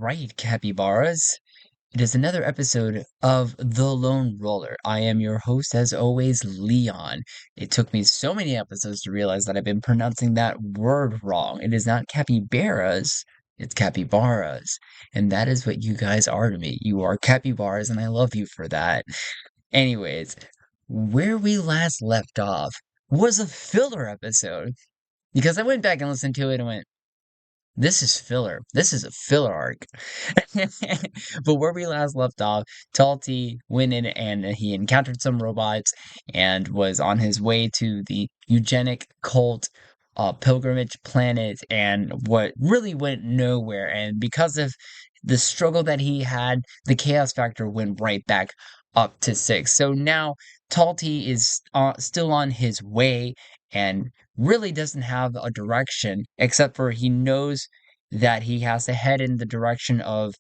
right, capybaras. It is another episode of The Lone Roller. I am your host, as always, Leon. It took me so many episodes to realize that I've been pronouncing that word wrong. It is not capybaras, it's capybaras. And that is what you guys are to me. You are capybaras, and I love you for that. Anyways, where we last left off was a filler episode. Because I went back and listened to it and went, this is filler. This is a filler arc. But where we last left off, Talty went in and he encountered some robots and was on his way to the eugenic cult pilgrimage planet, and what really went nowhere. And because of the struggle that he had, the chaos factor went right back up to 6. So now Talty is still on his way and really doesn't have a direction, except for he knows that he has to head in the direction of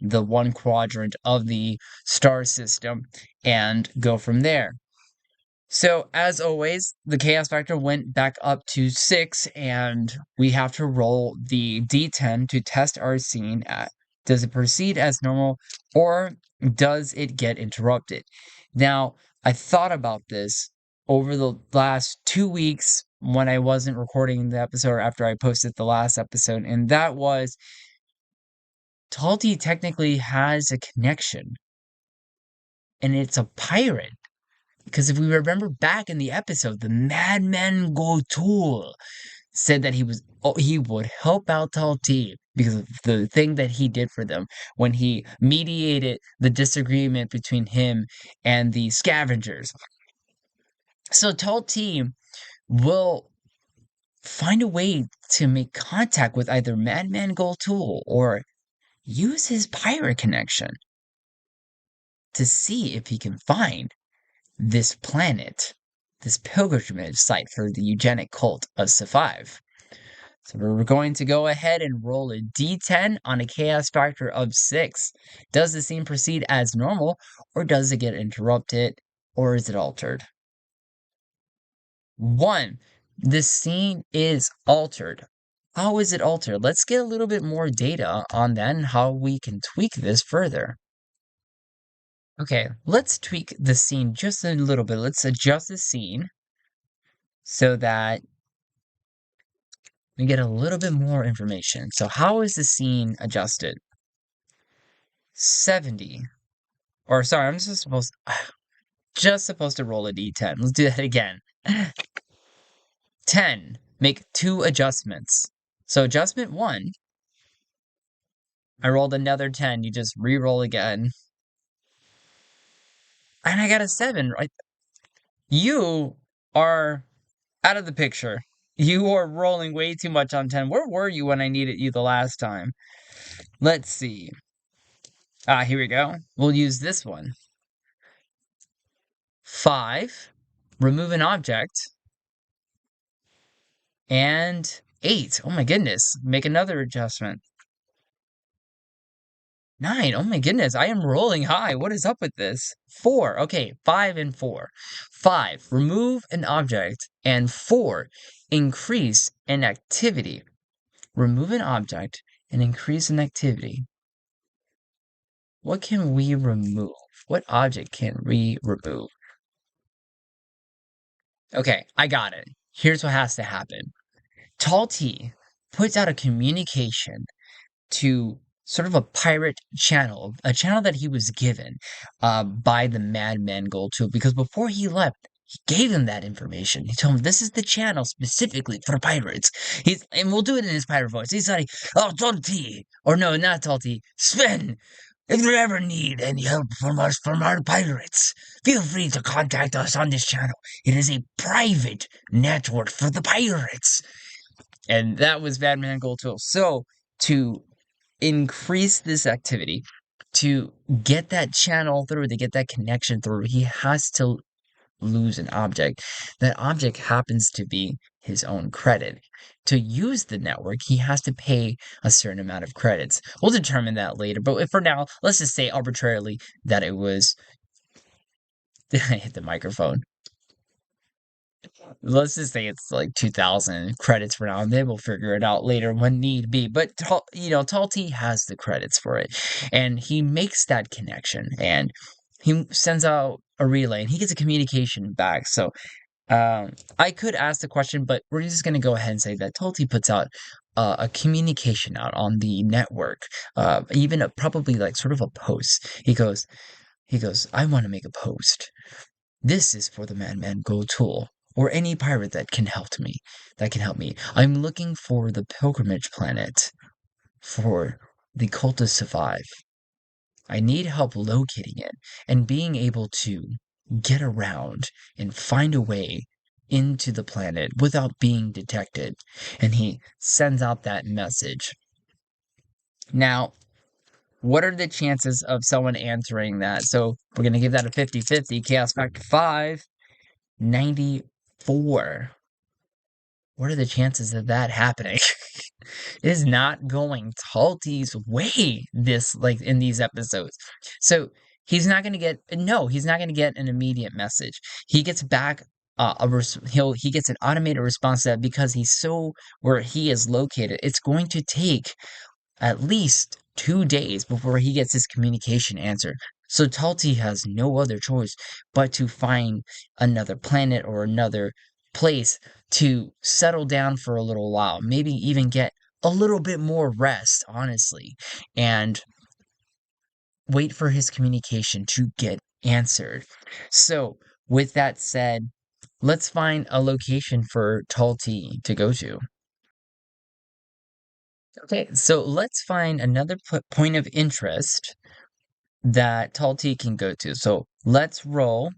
the one quadrant of the star system and go from there. So, as always, the chaos factor went back up to 6, and we have to roll the d10 to test our scene. Does it proceed as normal, or does it get interrupted? Now, I thought about this over the last 2 weeks when I wasn't recording the episode, or after I posted the last episode, and that was Talty technically has a connection, and it's a pirate. Because if we remember back in the episode, the Madman Gotul said that he would help out Talty because of the thing that he did for them when he mediated the disagreement between him and the scavengers. So Talty will find a way to make contact with either Madman Gotul or use his pirate connection to see if he can find this planet, this pilgrimage site for the eugenic cult of Saphive. So we're going to go ahead and roll a d10 on a chaos factor of 6. Does the scene proceed as normal, or does it get interrupted, or is it altered? 1. The scene is altered. How is it altered? Let's get a little bit more data on that and how we can tweak this further. Okay, let's tweak the scene just a little bit. Let's adjust the scene so that we get a little bit more information. So how is the scene adjusted? 70. Or sorry, I'm just supposed to roll a d10. Let's do that again. 10. Make 2 adjustments. So adjustment 1, I rolled another 10. You just re-roll again. And I got a 7, right? You are out of the picture. You are rolling way too much on 10. Where were you when I needed you the last time? Let's see. Here we go. We'll use this one. 5. Remove an object. And 8. Oh my goodness. Make another adjustment. 9. Oh my goodness. I am rolling high. What is up with this? 4. Okay. 5 and 4. 5. Remove an object. And 4. Increase an activity. Remove an object and increase an activity. What can we remove? What object can we remove? Okay, I got it. Here's what has to happen. Talty puts out a communication to sort of a pirate channel, a channel that he was given by the Madman Gotul, because before he left, he gave him that information. He told him this is the channel specifically for pirates. And we'll do it in his pirate voice. He's like, "Oh, Talty," or no, not Talty, Sven. If you ever need any help from us, from our pirates, feel free to contact us on this channel. It is a private network for the pirates. And that was Madman Gotul. So, to increase this activity, to get that channel through, to get that connection through, he has to lose an object. That object happens to be his own credit. To use the network, he has to pay a certain amount of credits. We'll determine that later, but for now, let's just say arbitrarily that it was... I hit the microphone. Let's just say it's like 2000 credits for now, and then we'll figure it out later when need be. But Talty has the credits for it, and he makes that connection, and he sends out a relay, and he gets a communication back. So I could ask the question, but we're just gonna go ahead and say that Talty puts out a communication out on the network, even probably like sort of a post. He goes, I want to make a post. This is for the Madman Gold Tool, or any pirate that can help me. I'm looking for the pilgrimage planet for the cult to survive. I need help locating it and being able to get around and find a way into the planet without being detected. And he sends out that message. Now, what are the chances of someone answering that? So we're going to give that a 50-50. Chaos Factor 5, 94. What are the chances of that happening? It is not going Talty's way this like in these episodes. So he's not gonna get an immediate message. He gets back he gets an automated response to that because he's so where he is located. It's going to take at least 2 days before he gets his communication answered. So Talty has no other choice but to find another planet or another place to settle down for a little while, maybe even get a little bit more rest, honestly, and wait for his communication to get answered. So, with that said, let's find a location for Talty to go to. Okay, so let's find another point of interest that Talty can go to. So let's roll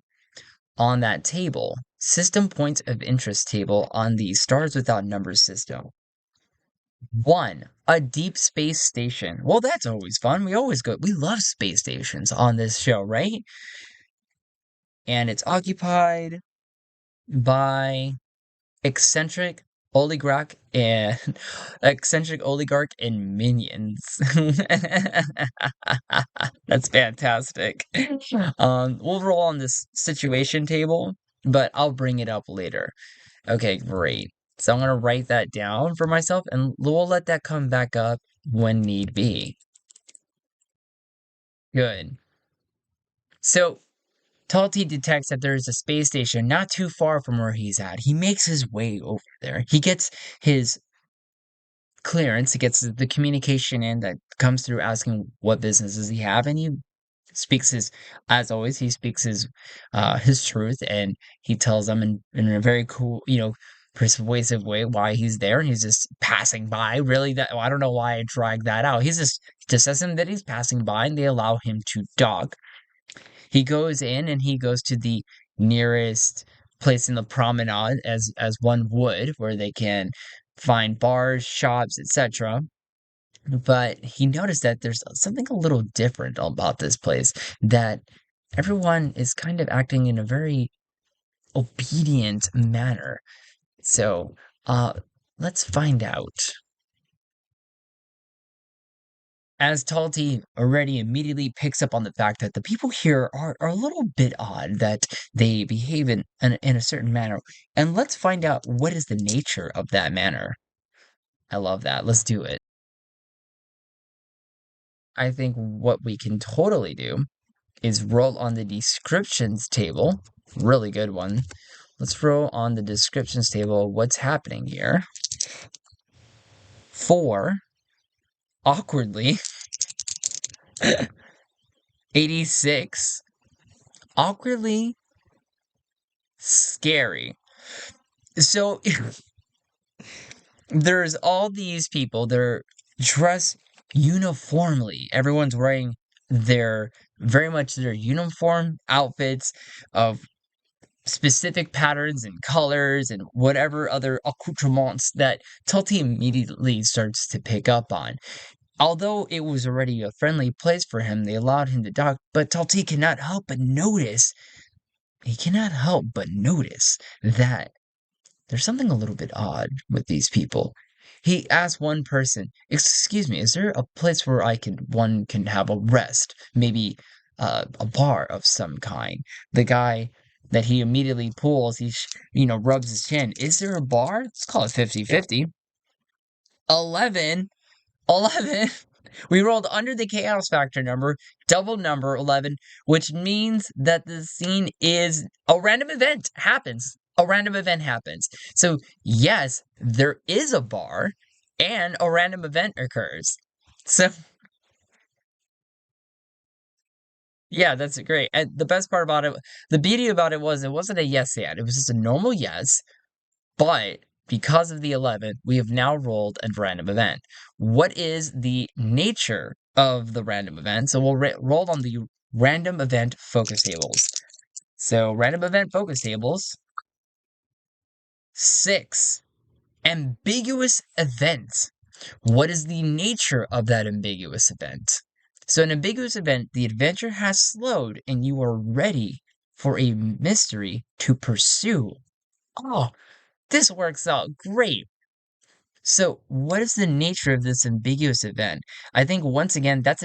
on that table. System points of interest table on the Stars Without Numbers system. 1. A deep space station. Well, that's always fun. We love space stations on this show, right? And it's occupied by eccentric oligarch and eccentric oligarch and minions. That's fantastic. We'll roll on this situation table, but I'll bring it up later. Okay, great. So I'm gonna write that down for myself, and we'll let that come back up when need be. Good. So Talty detects that there is a space station not too far from where he's at. He makes his way over there. He gets his clearance. He gets the communication in that comes through asking what business does he have, and he speaks his, as always, he speaks his truth, and he tells them in a very cool, persuasive way why he's there, and he's just passing by. Really, that I don't know why I dragged that out. He's just says him that he's passing by, and they allow him to dock. He goes in and he goes to the nearest place in the promenade as one would, where they can find bars, shops, etc. But he noticed that there's something a little different about this place, that everyone is kind of acting in a very obedient manner. So, let's find out. As Talty already immediately picks up on the fact that the people here are a little bit odd, that they behave in a certain manner. And let's find out what is the nature of that manner. I love that. Let's do it. I think what we can totally do is roll on the descriptions table. Really good one. Let's roll on the descriptions table what's happening here. 4, awkwardly, 86, awkwardly scary. So there's all these people, they're dressed uniformly. Everyone's wearing their very much their uniform outfits of specific patterns and colors and whatever other accoutrements that Talty immediately starts to pick up on. Although it was already a friendly place for him, they allowed him to dock, but Talty cannot help but notice. He cannot help but notice that there's something a little bit odd with these people. He asked one person, "Excuse me, is there a place where one can have a rest? Maybe a bar of some kind?" The guy that he immediately pulls. Rubs his chin. Is there a bar? Let's call it 50-50. 11. 11. We rolled under the chaos factor number, double number 11, which means that the scene is a random event happens. A random event happens. So, yes, there is a bar and a random event occurs. So, yeah, that's great. And the best part about it, the beauty about it wasn't a yes and. It was just a normal yes. But because of the 11, we have now rolled a random event. What is the nature of the random event? So we'll roll on the random event focus tables. So random event focus tables. 6. Ambiguous event. What is the nature of that ambiguous event? So an ambiguous event, the adventure has slowed and you are ready for a mystery to pursue. Oh, this works out great. So, what is the nature of this ambiguous event? I think once again, that's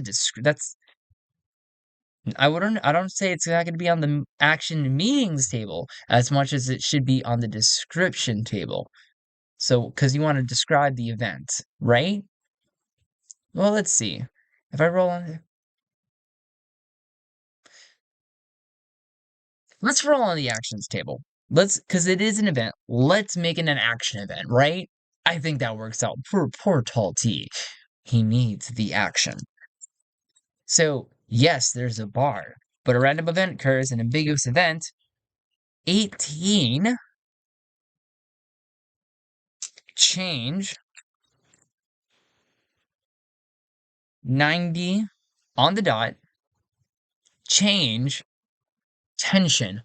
I don't say it's not going to be on the action meanings table as much as it should be on the description table. So, because you want to describe the event, right? Well, let's see. If I roll on, let's roll on the actions table. Because it is an event. Let's make it an action event, right? I think that works out. Poor Tall T. He needs the action. So, yes, there's a bar, but a random event occurs, an ambiguous event. 18. Change. 90 on the dot. Change. Tension.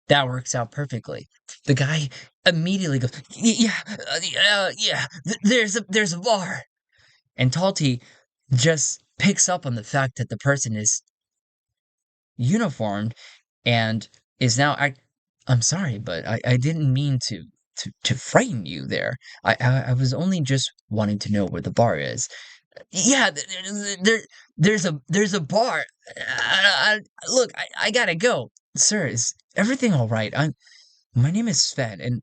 That works out perfectly. The guy immediately goes, yeah, there's a bar. And Talty just picks up on the fact that the person is uniformed and is now I'm sorry, but I didn't mean to frighten you there. I was only just wanting to know where the bar is. Yeah, there's a bar. Look, I gotta go. Sir, is everything all right? My name is Sven, and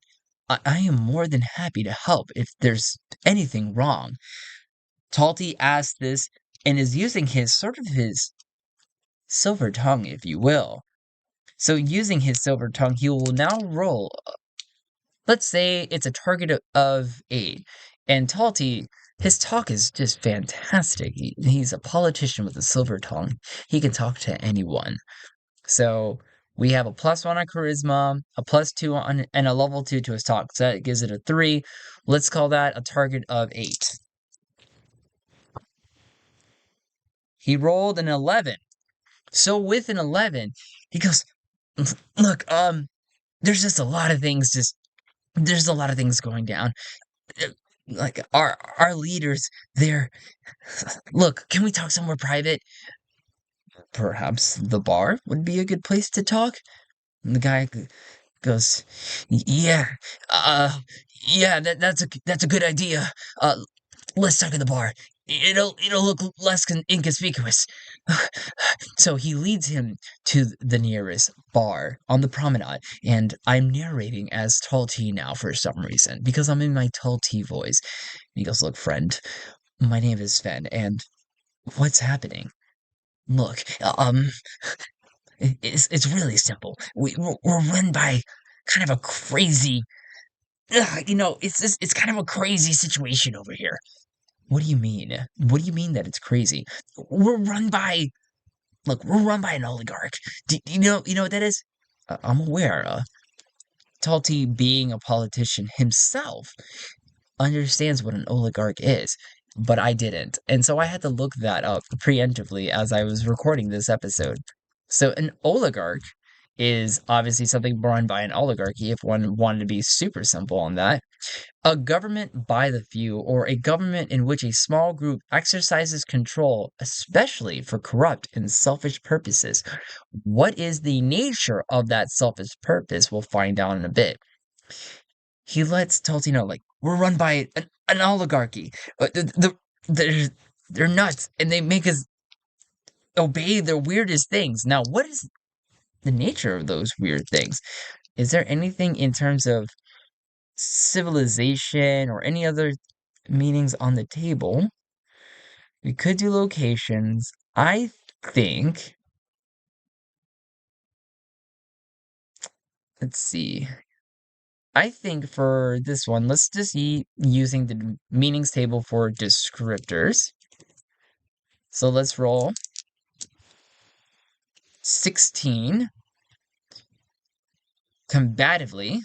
I am more than happy to help if there's anything wrong. Talty asks this and is using his silver tongue, if you will. So using his silver tongue, he will now roll. Let's say it's a target of 8. And Talty, his talk is just fantastic. He's a politician with a silver tongue. He can talk to anyone. So we have a +1 on charisma, a +2 on, and a level 2 to his talk. So that gives it a 3. Let's call that a target of 8. He rolled an 11. So with an 11, he goes, look, there's just a lot of things there's a lot of things going down. Like our leaders, they're look, can we talk somewhere private? Perhaps the bar would be a good place to talk. And the guy goes, yeah, yeah, that's a good idea. Let's talk at the bar. It'll look less inconspicuous. So he leads him to the nearest bar on the promenade, and I'm narrating as Tall T now for some reason because I'm in my Tall T voice. He goes, "Look, friend, my name is Sven, and what's happening? Look, it's really simple. We're run by kind of a crazy, it's kind of a crazy situation over here." What do you mean? What do you mean that it's crazy? We're run by Look, we're run by an oligarch. Do you know what that is? I'm aware. Talty, being a politician himself, understands what an oligarch is, but I didn't, and so I had to look that up preemptively as I was recording this episode. So an oligarch is obviously something run by an oligarchy. If one wanted to be super simple on that, a government by the few, or a government in which a small group exercises control, especially for corrupt and selfish purposes. What is the nature of that selfish purpose? We'll find out in a bit. He lets Tulsi know, like, we're run by an oligarchy. They're nuts, and they make us obey their weirdest things. Now, the nature of those weird things. Is there anything in terms of civilization or any other meanings on the table? We could do locations. I think, let's see. I think for this one, let's just using the meanings table for descriptors. So let's roll 16 combatively,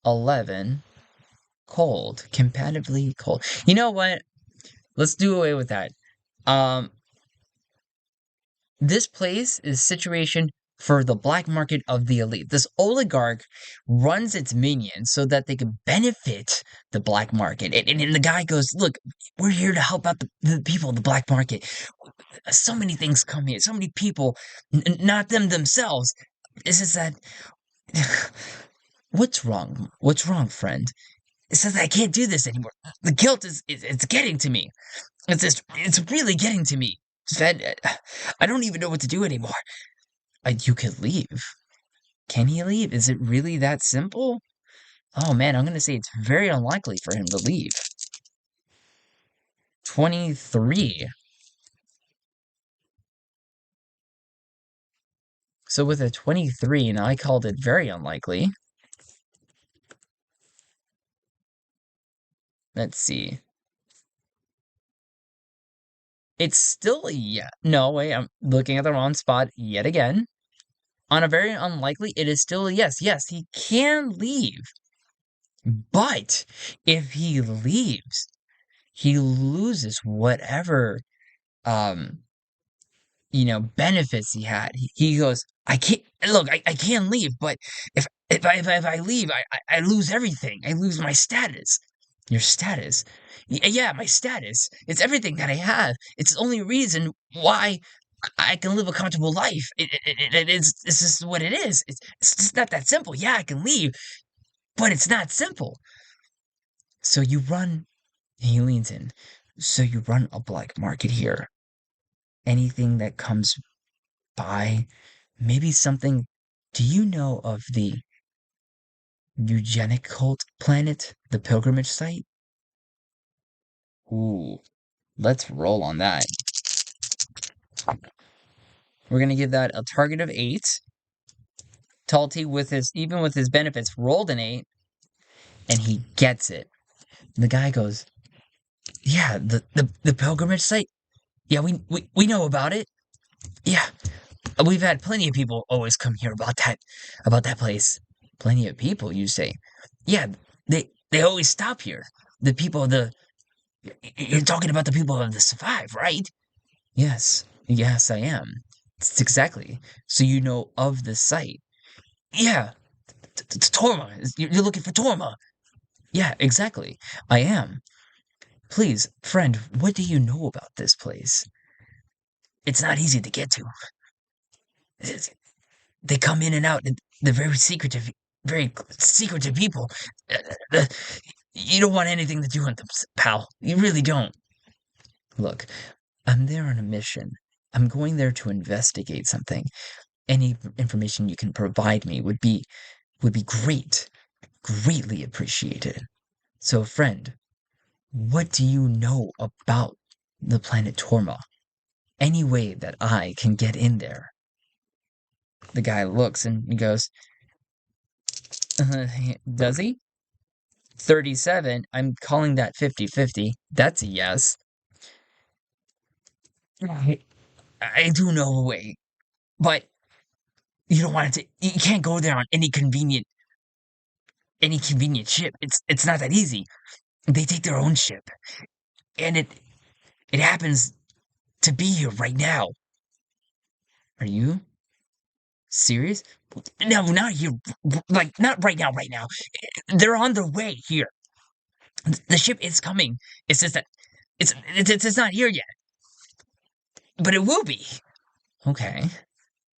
11 cold, combatively cold. You know what? Let's do away with that. Um, this place is situation for the black market of the elite. This oligarch runs its minions so that they can benefit the black market. And the guy goes, look, we're here to help out the people in the black market. So many things come here, so many people, not them themselves. It's just that, what's wrong? What's wrong, friend? It says I can't do this anymore. The guilt is it's getting to me. It's really getting to me. That I don't even know what to do anymore. You could leave. Can he leave? Is it really that simple? Oh man, I'm gonna say it's very unlikely for him to leave. 23. So with a 23, and I called it very unlikely. Let's see. It's still a yeah. No, wait, I'm looking at the wrong spot yet again. On a very unlikely, it is still a yes. Yes, he can leave. But if he leaves, he loses whatever um benefits he had. He goes, I can't look, I can leave, but if I leave, I lose everything. I lose my status. Your status? Yeah, my status. It's everything that I have. It's the only reason why I can live a comfortable life. It's just what it is. It's just not that simple. Yeah, I can leave, but it's not simple. So you run, he leans in. So you run a black market here. Anything that comes by, maybe something. Do you know of the eugenic cult planet, the pilgrimage site? Ooh, let's roll on that. We're gonna give that a target of 8. Talty with his even with his benefits rolled an 8, and he gets it. The guy goes, "Yeah, the pilgrimage site. Yeah, we know about it. Yeah, we've had plenty of people always come here about that place. Plenty of people, you say? Yeah, they always stop here. The people, you're talking about the people of the survive, right? Yes, yes, I am. It's exactly. So you know of the site? Yeah, Torma. You're looking for Torma. Yeah, exactly. I am. Please, friend, what do you know about this place? It's not easy to get to. They come in and out. And they're very secretive people. Uh, You don't want anything to do with them, pal. You really don't. Look, I'm there on a mission. I'm going there to investigate something. Any information you can provide me would be greatly appreciated. So, friend, what do you know about the planet Torma? Any way that I can get in there? The guy looks and he goes, does he? 37. I'm calling that 50-50. That's a yes. I do know a way, but you don't want it to. You can't go there on any convenient ship. It's not that easy. They take their own ship, and it happens to be here right now. Are you serious? No, not here. Like not right now. Right now, they're on their way here. The ship is coming. It's just that it's not here yet, but it will be. Okay,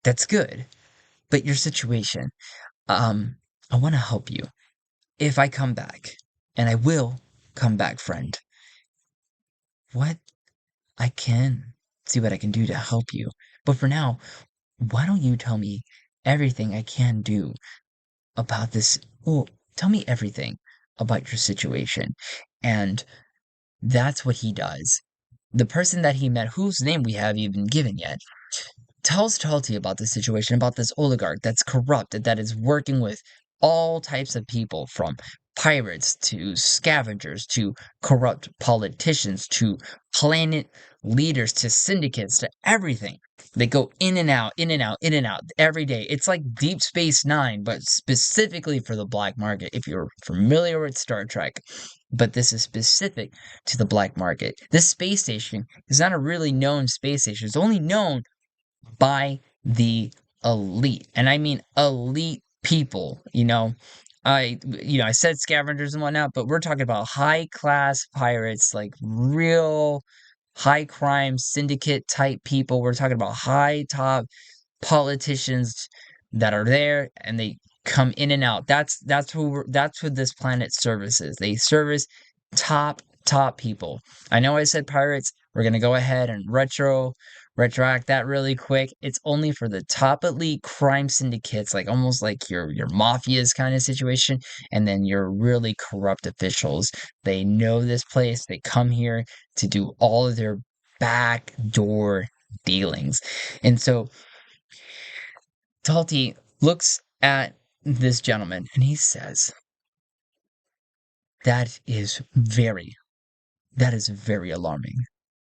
that's good. But your situation, I want to help you. If I come back, and I will come back, friend, what I can see what I can do to help you. But for now, why don't you tell me everything I can do about this? Well, tell me everything about your situation. And that's what he does. The person that he met, whose name we haven't even given yet, tells Talty about the situation, about this oligarch that's corrupt, that is working with all types of people, from pirates to scavengers to corrupt politicians to planet leaders to syndicates to everything. They go in and out, in and out, in and out every day. It's like Deep Space Nine, but specifically for the black market, if you're familiar with Star Trek. But this is specific to the black market. This space station is not a really known space station. It's only known by the elite. And I mean elite people, I said scavengers and whatnot, but we're talking about high class pirates, like real high crime syndicate type people. We're talking about high top politicians that are there and they come in and out. That's who this planet services. They service top people. I know I said pirates. We're gonna go ahead and retroact that really quick. It's only for the top elite crime syndicates, like almost like your mafias kind of situation, and then your really corrupt officials. They know this place. They come here to do all of their backdoor dealings. And so Talty looks at this gentleman and he says, That is very, that is very alarming.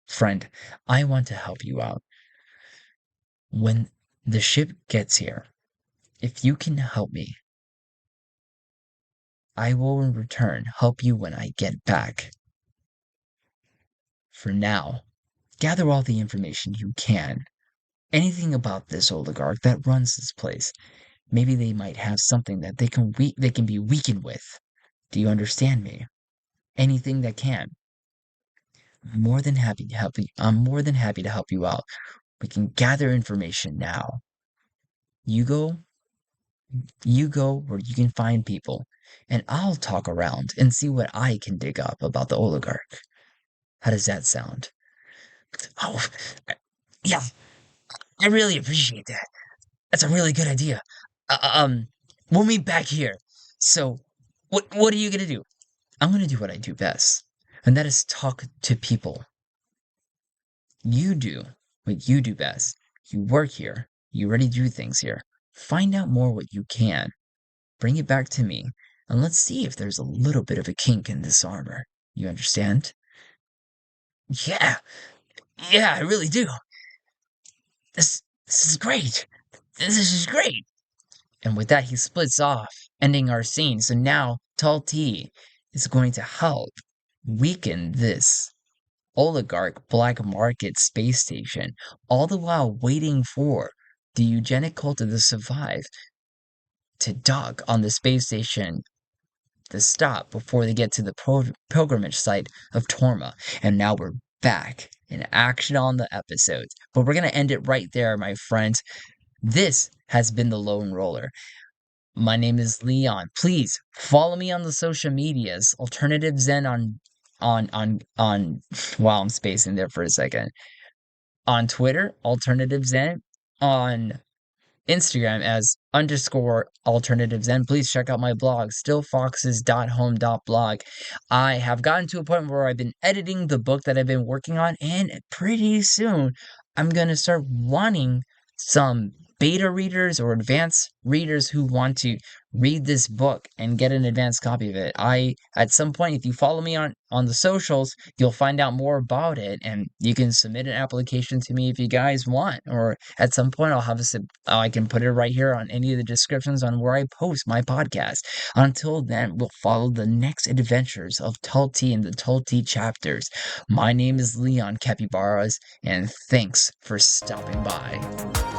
Friend, I want to help you out. When the ship gets here, if you can help me, I will in return help you when I get back. For now, gather all the information you can. Anything about this oligarch that runs this place. Maybe they might have something that they can be weakened with. Do you understand me? Anything that can. I'm more than happy to help you. I'm more than happy to help you out. We can gather information now. You go You go where you can find people, and I'll talk around and see what I can dig up about the oligarch. How does that sound? Oh, yeah, I really appreciate that. That's a really good idea. Uh, um, we'll meet back here. So, what are you gonna do? I'm gonna do what I do best, and that is talk to people. You do what you do best. You work here. You already do things here. Find out more what you can. Bring it back to me, and let's see if there's a little bit of a kink in this armor. You understand? Yeah, yeah, I really do. This is great. This is great. And with that, he splits off, ending our scene. So now Tall T is going to help weaken this oligarch black market space station, all the while waiting for the eugenic cult to survive to dock on the space station, the stop before they get to the pilgrimage site of Torma. And now we're back in action on the episode. But we're going to end it right there, my friends. This has been The Lone Roller. My name is Leon. Please follow me on the social medias. Alternative Zen on wow, I'm spacing there for a second. On Twitter, Alternative Zen. On Instagram as _alternatives. And please check out my blog, stillfoxes.home.blog. I have gotten to a point where I've been editing the book that I've been working on, and pretty soon I'm going to start wanting some beta readers or advanced readers who want to read this book and get an advanced copy of it. At some point, if you follow me on the socials, you'll find out more about it, and you can submit an application to me if you guys want. Or at some point, I can put it right here on any of the descriptions on where I post my podcast. Until then, we'll follow the next adventures of Tulti and the Tulti chapters. My name is Leon Capybaras, and thanks for stopping by.